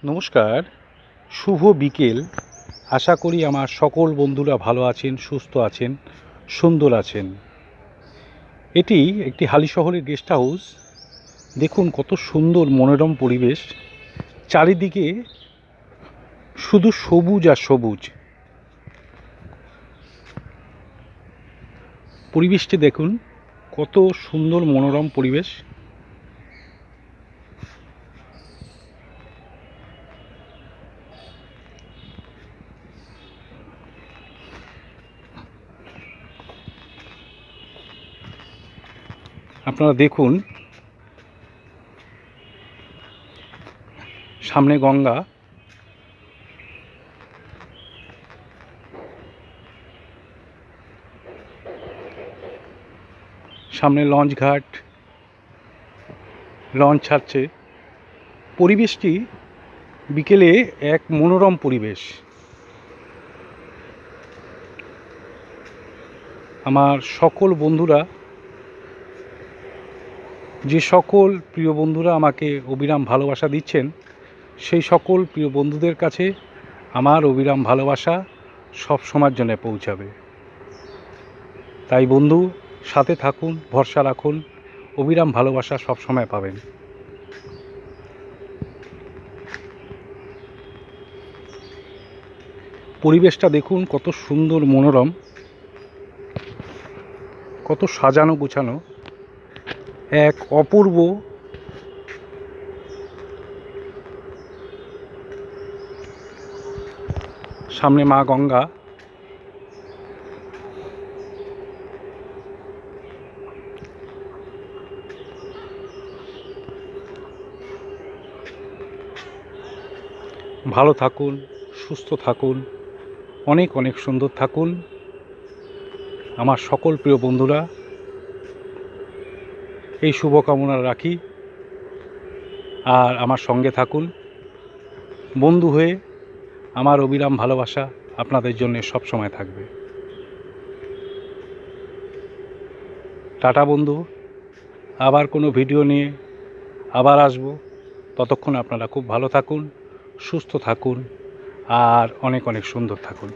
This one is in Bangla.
নমস্কার, শুভ বিকেল। আশা করি আমার সকল বন্ধুরা ভালো আছেন, সুস্থ আছেন, সুন্দর আছেন। এটি একটি হালিশহরের গেস্ট হাউস। দেখুন কত সুন্দর মনোরম পরিবেশ, চারিদিকে শুধু সবুজ আর সবুজ। পরিবেশটি দেখুন কত সুন্দর মনোরম পরিবেশ। আপনারা দেখুন সামনে গঙ্গা, সামনে লঞ্চ ঘাট, লঞ্চ ছাড়ছে। পরিবেশটি বিকেলে এক মনোরম পরিবেশ। আমার সকল বন্ধুরা, যে সকল প্রিয় বন্ধুরা আমাকে অবিরাম ভালোবাসা দিচ্ছেন, সেই সকল প্রিয় বন্ধুদের কাছে আমার অবিরাম ভালোবাসা সব সময়ের জন্য পৌঁছাবে। তাই বন্ধু, সাথে থাকুন, ভরসা রাখুন, অবিরাম ভালোবাসা সব সময় পাবেন। পরিবেশটা দেখুন কত সুন্দর মনোরম, কত সাজানো গুছানো, এক অপূর্ব সামনে মা গঙ্গা। ভালো থাকুন, সুস্থ থাকুন, অনেক অনেক সুন্দর থাকুন আমার সকল প্রিয় বন্ধুরা। এই শুভকামনা রাখি। আর আমার সঙ্গে থাকুন, বন্ধু হয়ে আমার অবিরাম ভালোবাসা আপনাদের জন্য সব সময় থাকবে। টাটা বন্ধু, আবার কোনো ভিডিও নিয়ে আবার আসবো। ততক্ষণ আপনারা খুব ভালো থাকুন, সুস্থ থাকুন আর অনেক অনেক সুন্দর থাকুন।